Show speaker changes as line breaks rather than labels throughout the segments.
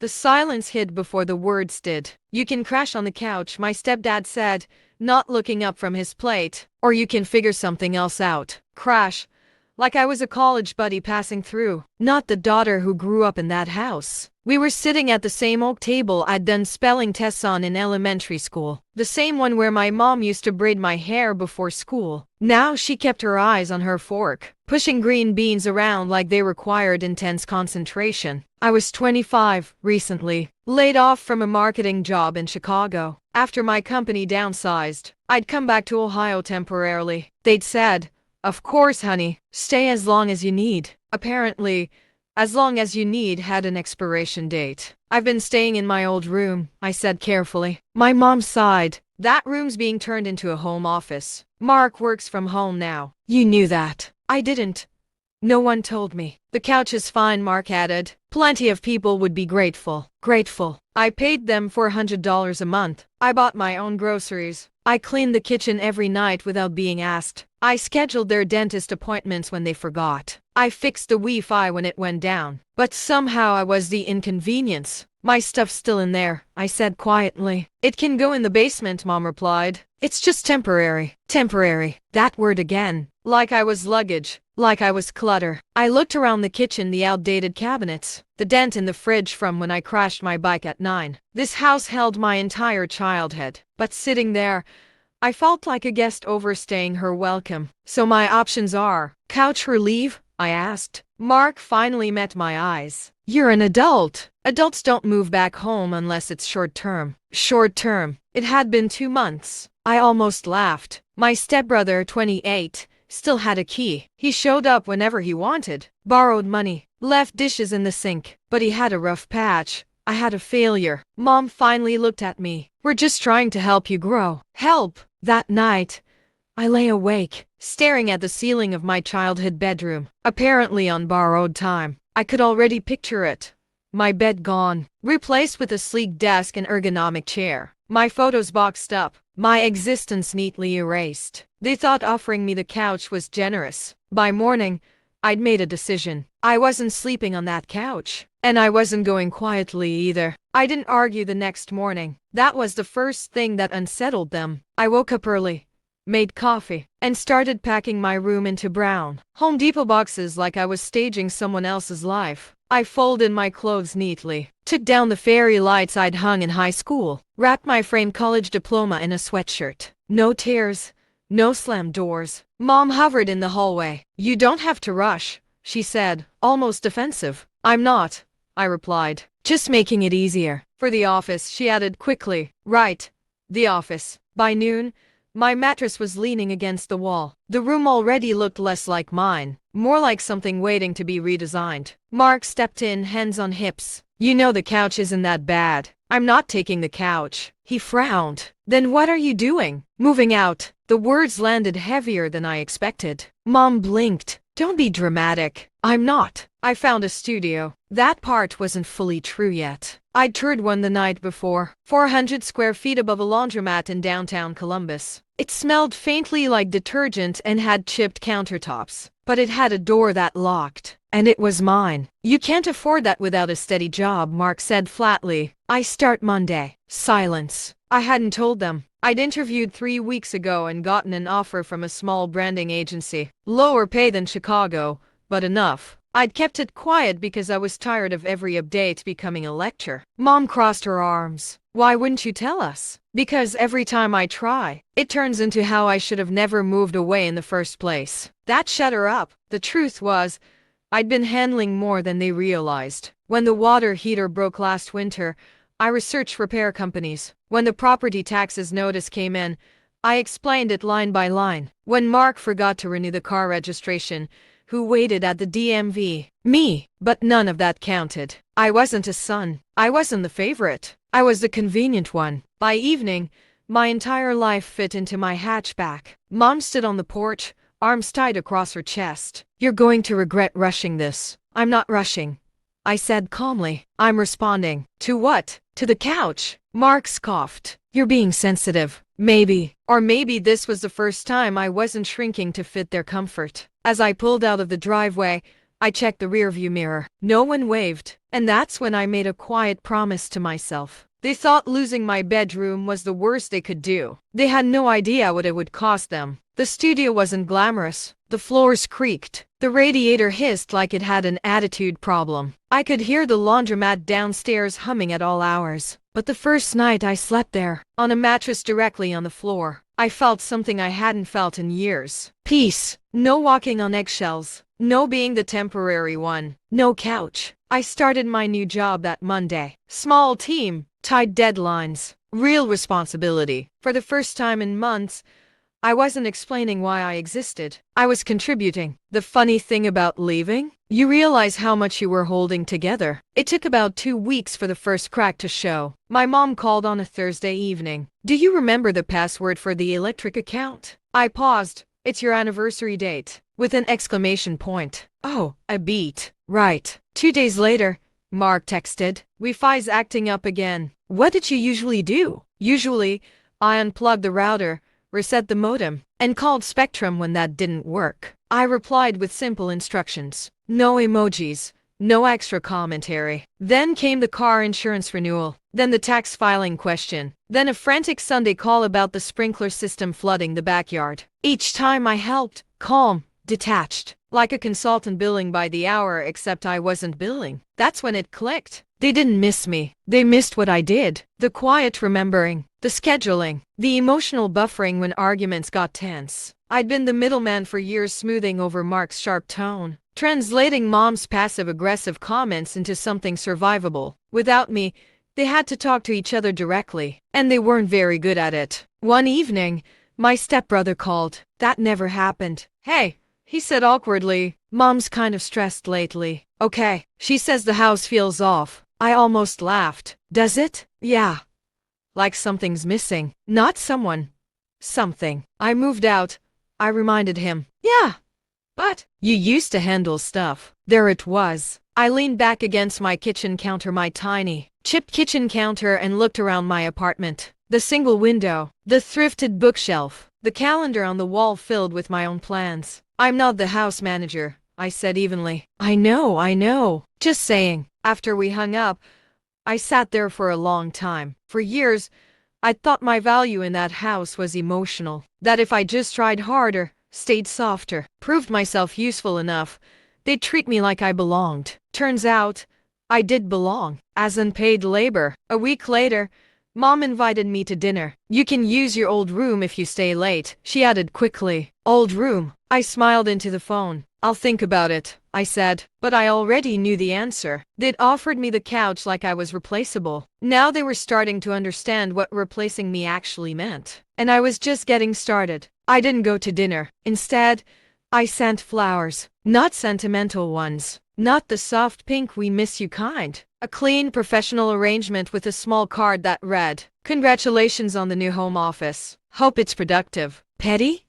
The silence hid before the words did. "You can crash on the couch," my stepdad said, not looking up from his plate. "Or you can figure something else out." Crash. Like I was a college buddy passing through, not the daughter who grew up in that house. We were sitting at the same oak table I'd done spelling tests on in elementary school, the same one where my mom used to braid my hair before school. Now she kept her eyes on her fork, pushing green beans around like they required intense concentration. I was 25, recently, laid off from a marketing job in Chicago. After my company downsized, I'd come back to Ohio temporarily. They'd said, "Of course, honey, stay as long as you need." Apparently, as long as you need had an expiration date. "I've been staying in my old room," I said carefully. My mom sighed. "That room's being turned into a home office. Mark works from home now." "You knew that." "I didn't. No one told me." "The couch is fine," Mark added. "Plenty of people would be grateful." Grateful. I paid them $400 a month. I bought my own groceries. I cleaned the kitchen every night without being asked. I scheduled their dentist appointments when they forgot. I fixed the Wi-Fi when it went down. But somehow I was the inconvenience. "My stuff's still in there," I said quietly. "It can go in the basement," Mom replied. "It's just temporary." Temporary. That word again. Like I was luggage. Like I was clutter. I looked around the kitchen, the outdated cabinets, the dent in the fridge from when I crashed my bike at 9. This house held my entire childhood. But sitting there, I felt like a guest overstaying her welcome. "So my options are couch or leave?" I asked. Mark finally met my eyes. "You're an adult. Adults don't move back home unless it's short term." Short term. It had been 2 months. I almost laughed. My stepbrother, 28, still had a key. He showed up whenever he wanted, borrowed money, left dishes in the sink. But he had a rough patch. I had a failure. Mom finally looked at me. "We're just trying to help you grow." Help. That night, I lay awake, staring at the ceiling of my childhood bedroom, apparently on borrowed time. I could already picture it. My bed gone, replaced with a sleek desk and ergonomic chair. My photos boxed up, my existence neatly erased. They thought offering me the couch was generous. By morning, I'd made a decision. I wasn't sleeping on that couch. And I wasn't going quietly either. I didn't argue the next morning. That was the first thing that unsettled them. I woke up early, made coffee, and started packing my room into brown Home Depot boxes like I was staging someone else's life. I folded my clothes neatly, took down the fairy lights I'd hung in high school, wrapped my framed college diploma in a sweatshirt. No tears, no slammed doors. Mom hovered in the hallway. "You don't have to rush," she said, almost defensive. "I'm not," I replied. "Just making it easier." "For the office," she added quickly. "Right. The office." By noon, my mattress was leaning against the wall. The room already looked less like mine, more like something waiting to be redesigned. Mark stepped in, hands on hips. "You know the couch isn't that bad." "I'm not taking the couch." He frowned. "Then what are you doing?" "Moving out." The words landed heavier than I expected. Mom blinked. "Don't be dramatic." "I'm not. I found a studio." That part wasn't fully true yet. I'd toured one the night before, 400 square feet above a laundromat in downtown Columbus. It smelled faintly like detergent and had chipped countertops, but it had a door that locked, and it was mine. "You can't afford that without a steady job," Mark said flatly. "I start Monday." Silence. I hadn't told them. I'd interviewed 3 weeks ago and gotten an offer from a small branding agency. Lower pay than Chicago, but enough. I'd kept it quiet because I was tired of every update becoming a lecture. Mom crossed her arms. "Why wouldn't you tell us?" "Because every time I try, it turns into how I should have never moved away in the first place." That shut her up. The truth was, I'd been handling more than they realized. When the water heater broke last winter, I researched repair companies. When the property taxes notice came in, I explained it line by line. When Mark forgot to renew the car registration, who waited at the DMV? Me. But none of that counted. I wasn't a son. I wasn't the favorite. I was the convenient one. By evening, my entire life fit into my hatchback. Mom stood on the porch, arms tied across her chest. "You're going to regret rushing this." "I'm not rushing," I said calmly. "I'm responding." "To what?" "To the couch." Mark scoffed. "You're being sensitive." Maybe. Or maybe this was the first time I wasn't shrinking to fit their comfort. As I pulled out of the driveway, I checked the rearview mirror. No one waved. And that's when I made a quiet promise to myself. They thought losing my bedroom was the worst they could do. They had no idea what it would cost them. The studio wasn't glamorous. The floors creaked. The radiator hissed like it had an attitude problem. I could hear the laundromat downstairs humming at all hours. But the first night I slept there, on a mattress directly on the floor, I felt something I hadn't felt in years. Peace. No walking on eggshells. No being the temporary one. No couch. I started my new job that Monday. Small team, tight deadlines, real responsibility. For the first time in months, I wasn't explaining why I existed. I was contributing. The funny thing about leaving? You realize how much you were holding together. It took about 2 weeks for the first crack to show. My mom called on a Thursday evening. Do you remember the password for the electric account? I paused. It's your anniversary date. With an exclamation point. Oh, a beat. Right. 2 days later, Mark texted. Wi-Fi's acting up again. What did you usually do? Usually, I unplugged the router, reset the modem, and called Spectrum when that didn't work. I replied with simple instructions. No emojis, no extra commentary. Then came the car insurance renewal, then the tax filing question, then a frantic Sunday call about the sprinkler system flooding the backyard. Each time I helped, calm, detached, like a consultant billing by the hour, except I wasn't billing. That's when it clicked. They didn't miss me. They missed what I did. The quiet remembering, the scheduling, the emotional buffering when arguments got tense. I'd been the middleman for years, smoothing over Mark's sharp tone, translating Mom's passive-aggressive comments into something survivable. Without me, they had to talk to each other directly, and they weren't very good at it. One evening, my stepbrother called. That never happened. Hey, he said awkwardly. Mom's kind of stressed lately. Okay. She says the house feels off. I almost laughed. Does it? Yeah. Like something's missing. Not someone. Something. I moved out. I reminded him. Yeah. But you used to handle stuff. There it was. I leaned back against my kitchen counter, my tiny, chipped kitchen counter, and looked around my apartment. The single window, the thrifted bookshelf, the calendar on the wall filled with my own plans. I'm not the house manager, I said evenly. I know. Just saying. After we hung up, I sat there for a long time. For years, I thought my value in that house was emotional. That if I just tried harder, stayed softer, proved myself useful enough, they'd treat me like I belonged. Turns out, I did belong. As unpaid labor. A week later, Mom invited me to dinner. You can use your old room if you stay late, she added quickly. Old room. I smiled into the phone. I'll think about it, I said, but I already knew the answer. They'd offered me the couch like I was replaceable. Now they were starting to understand what replacing me actually meant. And I was just getting started. I didn't go to dinner. Instead, I sent flowers. Not sentimental ones. Not the soft pink "we miss you" kind. A clean, professional arrangement with a small card that read, "Congratulations on the new home office. Hope it's productive." Petty?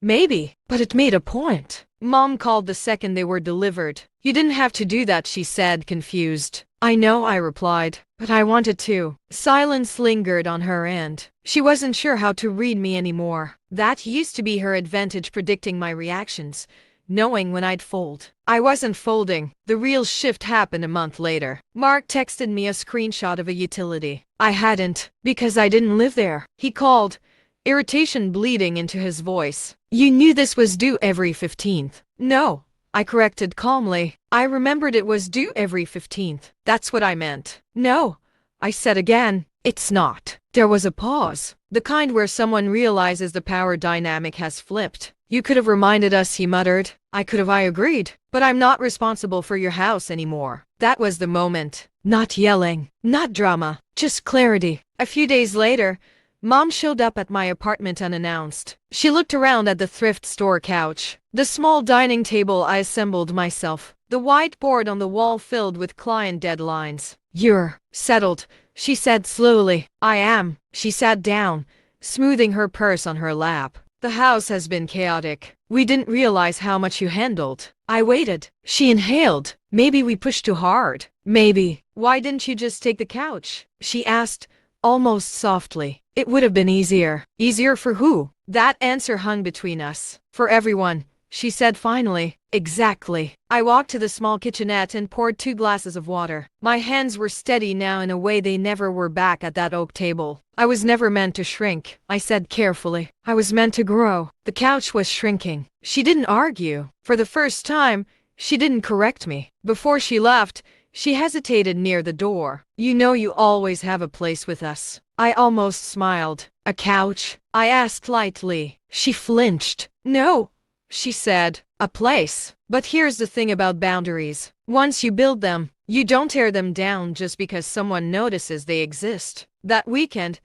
Maybe, but it made a point. Mom called the second they were delivered. You didn't have to do that, she said, confused. I know, I replied, but I wanted to. Silence lingered on her end. She wasn't sure how to read me anymore. That used to be her advantage, predicting my reactions, knowing when I'd fold. I wasn't folding. The real shift happened a month later. Mark texted me a screenshot of a utility. I hadn't, because I didn't live there. He called, irritation bleeding into his voice. You knew this was due every 15th. No, I corrected calmly. I remembered it was due every 15th. That's what I meant. No, I said again. It's not. There was a pause. The kind where someone realizes the power dynamic has flipped. You could have reminded us, he muttered. I could have, I agreed. But I'm not responsible for your house anymore. That was the moment. Not yelling, not drama, just clarity. A few days later, Mom showed up at my apartment unannounced. She looked around at the thrift store couch, the small dining table I assembled myself, the whiteboard on the wall filled with client deadlines. You're settled, she said slowly. I am. She sat down, smoothing her purse on her lap. The house has been chaotic. We didn't realize how much you handled. I waited. She inhaled. Maybe we pushed too hard. Maybe. Why didn't you just take the couch? She asked, almost softly. It would have been easier. Easier for who? That answer hung between us. For everyone, she said finally. Exactly. I walked to the small kitchenette and poured 2 glasses of water. My hands were steady now in a way they never were back at that oak table. I was never meant to shrink, I said carefully. I was meant to grow. The couch was shrinking. She didn't argue. For the first time, she didn't correct me. Before she left, she hesitated near the door. You know you always have a place with us. I almost smiled. A couch? I asked lightly. She flinched. No, she said. A place. But here's the thing about boundaries. Once you build them, you don't tear them down just because someone notices they exist. That weekend,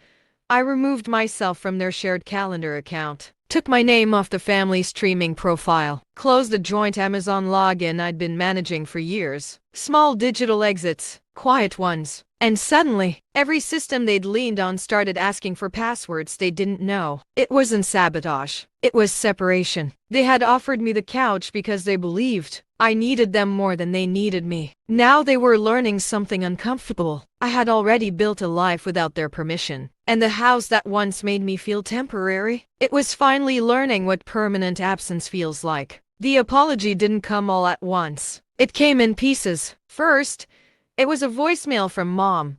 I removed myself from their shared calendar account, took my name off the family streaming profile, closed the joint Amazon login I'd been managing for years. Small digital exits, quiet ones. And suddenly, every system they'd leaned on started asking for passwords they didn't know. It wasn't sabotage. It was separation. They had offered me the couch because they believed I needed them more than they needed me. Now they were learning something uncomfortable. I had already built a life without their permission. And the house that once made me feel temporary, it was finally learning what permanent absence feels like. The apology didn't come all at once. It came in pieces. First, it was a voicemail from Mom.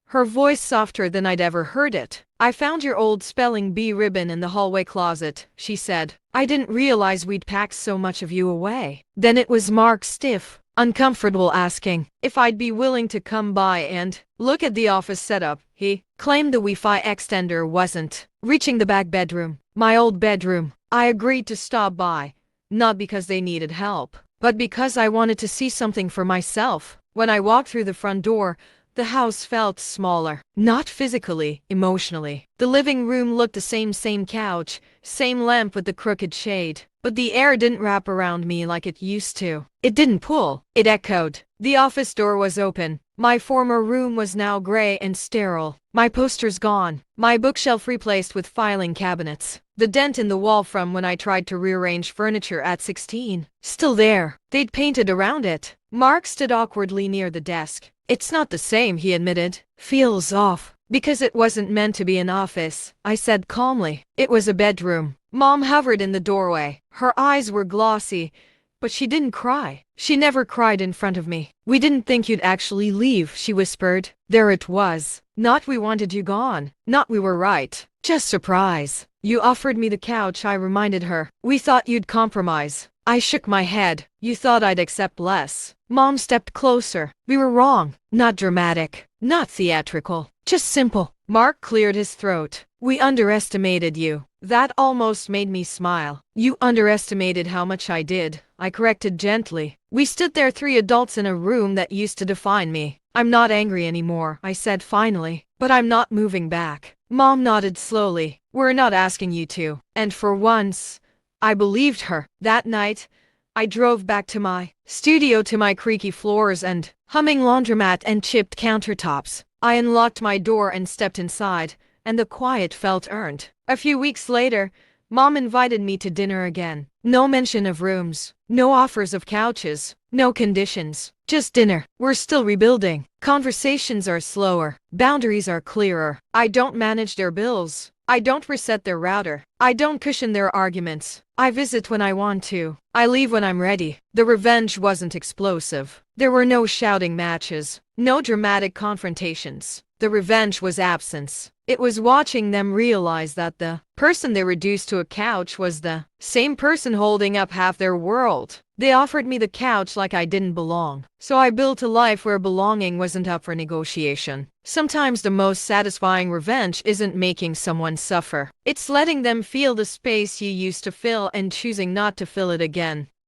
Her voice softer than I'd ever heard it. I found your old spelling bee ribbon in the hallway closet, she said. I didn't realize we'd packed so much of you away. Then it was Mark stiff, uncomfortable asking if I'd be willing to come by and look at the office setup. He claimed the Wi-Fi extender wasn't reaching the back bedroom, my old bedroom. I agreed to stop by, not because they needed help, but because I wanted to see something for myself. When I walked through the front door, the house felt smaller, not physically, emotionally. The living room looked the same couch, same lamp with the crooked shade. But the air didn't wrap around me like it used to. It didn't pull, it echoed. The office door was open. My former room was now gray and sterile. My posters gone. My bookshelf replaced with filing cabinets. The dent in the wall from when I tried to rearrange furniture at 16. Still there. They'd painted around it. Mark stood awkwardly near the desk. It's not the same, he admitted. Feels off. Because it wasn't meant to be an office, I said calmly. It was a bedroom. Mom hovered in the doorway. Her eyes were glossy, but she didn't cry. She never cried in front of me. We didn't think you'd actually leave, she whispered. There it was. Not we wanted you gone. Not we were right. Just surprise. You offered me the couch, I reminded her. We thought you'd compromise. I shook my head. You thought I'd accept less. Mom stepped closer. We were wrong. Not dramatic. Not theatrical. Just simple. Mark cleared his throat. We underestimated you. That almost made me smile. You underestimated how much I did, I corrected gently. We stood there, 3 adults in a room that used to define me. I'm not angry anymore, I said finally. But I'm not moving back. Mom nodded slowly. We're not asking you to. And for once, I believed her. That night, I drove back to my studio, to my creaky floors and humming laundromat and chipped countertops. I unlocked my door and stepped inside, and the quiet felt earned. A few weeks later, Mom invited me to dinner again. No mention of rooms, no offers of couches, no conditions. Just dinner. We're still rebuilding. Conversations are slower. Boundaries are clearer. I don't manage their bills. I don't reset their router. I don't cushion their arguments. I visit when I want to. I leave when I'm ready. The revenge wasn't explosive. There were no shouting matches, no dramatic confrontations. The revenge was absence. It was watching them realize that the person they reduced to a couch was the same person holding up half their world. They offered me the couch like I didn't belong. So I built a life where belonging wasn't up for negotiation. Sometimes the most satisfying revenge isn't making someone suffer. It's letting them feel the space you used to fill and choosing not to fill it again.